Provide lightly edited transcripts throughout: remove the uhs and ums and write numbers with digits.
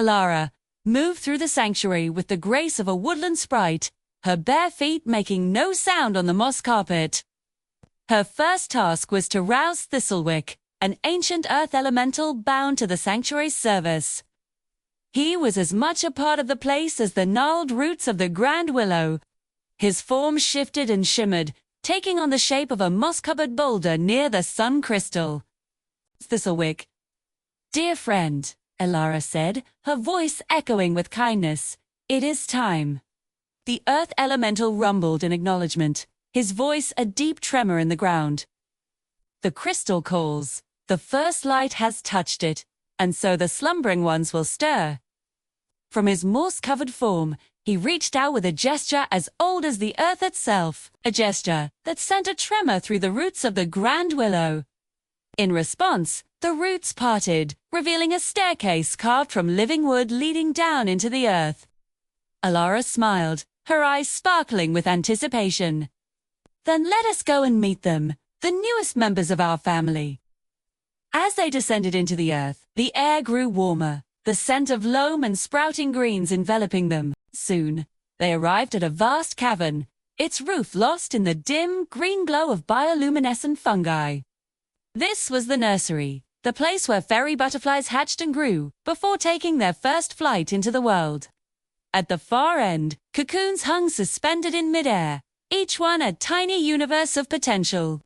Alara moved through the sanctuary with the grace of a woodland sprite, her bare feet making no sound on the moss carpet. Her first task was to rouse Thistlewick, an ancient earth elemental bound to the sanctuary's service. He was as much a part of the place as the gnarled roots of the grand willow. His form shifted and shimmered, taking on the shape of a moss-covered boulder near the sun crystal. Thistlewick. "Dear friend," Alara said, her voice echoing with kindness, "it is time." The earth elemental rumbled in acknowledgement, his voice a deep tremor in the ground. "The crystal calls. The first light has touched it, and so the slumbering ones will stir." From his moss-covered form, he reached out with a gesture as old as the earth itself, a gesture that sent a tremor through the roots of the grand willow. In response, the roots parted, revealing a staircase carved from living wood leading down into the earth. Alara smiled, her eyes sparkling with anticipation. "Then let us go and meet them, the newest members of our family." As they descended into the earth, the air grew warmer, the scent of loam and sprouting greens enveloping them. Soon, they arrived at a vast cavern, its roof lost in the dim, green glow of bioluminescent fungi. This was the nursery, the place where fairy butterflies hatched and grew before taking their first flight into the world. At the far end, cocoons hung suspended in midair, each one a tiny universe of potential.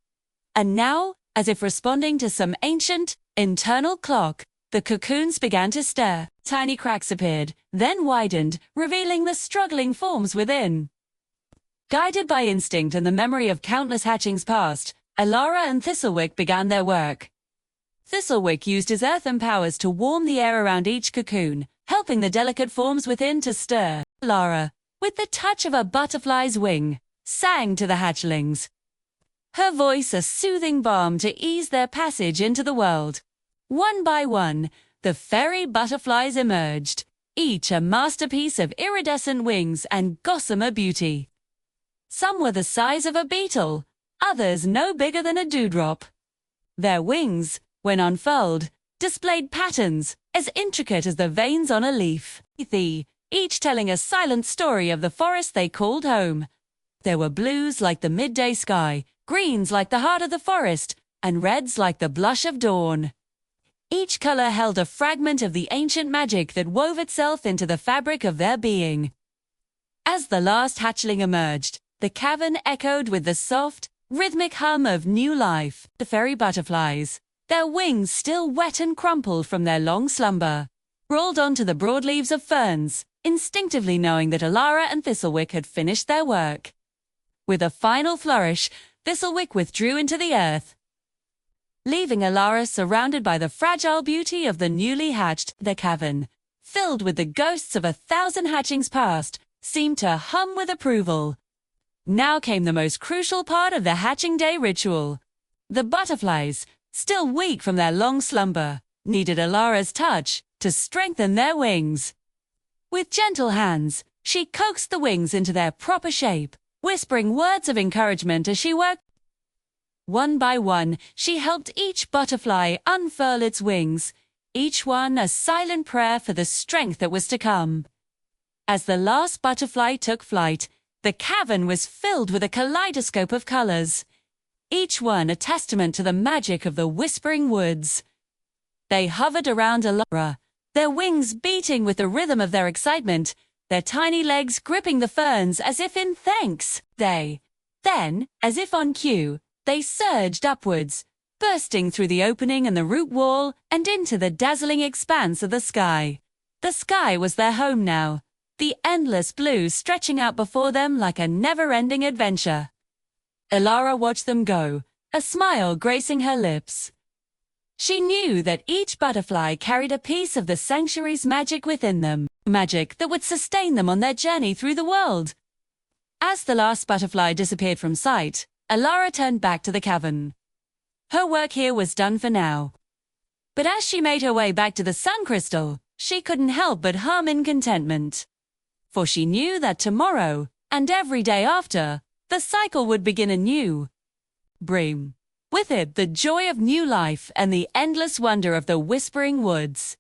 And now, as if responding to some ancient, internal clock, the cocoons began to stir. Tiny cracks appeared, then widened, revealing the struggling forms within. Guided by instinct and the memory of countless hatchings past, Alara and Thistlewick began their work. Thistlewick used his earthen powers to warm the air around each cocoon, helping the delicate forms within to stir. Alara, with the touch of a butterfly's wing, sang to the hatchlings, her voice a soothing balm to ease their passage into the world. One by one, the fairy butterflies emerged, each a masterpiece of iridescent wings and gossamer beauty. Some were the size of a beetle, others no bigger than a dewdrop. Their wings, when unfurled, displayed patterns as intricate as the veins on a leaf, each telling a silent story of the forest they called home. There were blues like the midday sky, greens like the heart of the forest, and reds like the blush of dawn. Each color held a fragment of the ancient magic that wove itself into the fabric of their being. As the last hatchling emerged, the cavern echoed with the soft, rhythmic hum of new life. The fairy butterflies, their wings still wet and crumpled from their long slumber, rolled onto the broad leaves of ferns, instinctively knowing that Alara and Thistlewick had finished their work. With a final flourish, Thistlewick withdrew into the earth, leaving Alara surrounded by the fragile beauty of the newly hatched. The cavern, filled with the ghosts of 1,000 hatchings past, seemed to hum with approval. Now came the most crucial part of the hatching day ritual. The butterflies, still weak from their long slumber, needed Alara's touch to strengthen their wings. With gentle hands, she coaxed the wings into their proper shape, whispering words of encouragement as she worked. One by one, she helped each butterfly unfurl its wings, each one a silent prayer for the strength that was to come. As the last butterfly took flight, the cavern was filled with a kaleidoscope of colors, each one a testament to the magic of the Whispering Woods. They hovered around Alara, their wings beating with the rhythm of their excitement, their tiny legs gripping the ferns as if in thanks. Then, as if on cue, they surged upwards, bursting through the opening in the root wall and into the dazzling expanse of the sky. The sky was their home now, the endless blue stretching out before them like a never-ending adventure. Alara watched them go, a smile gracing her lips. She knew that each butterfly carried a piece of the sanctuary's magic within them, magic that would sustain them on their journey through the world. As the last butterfly disappeared from sight, Alara turned back to the cavern. Her work here was done for now. But as she made her way back to the sun crystal, she couldn't help but hum in contentment. For she knew that tomorrow, and every day after, the cycle would begin anew. Bring with it the joy of new life and the endless wonder of the Whispering Woods.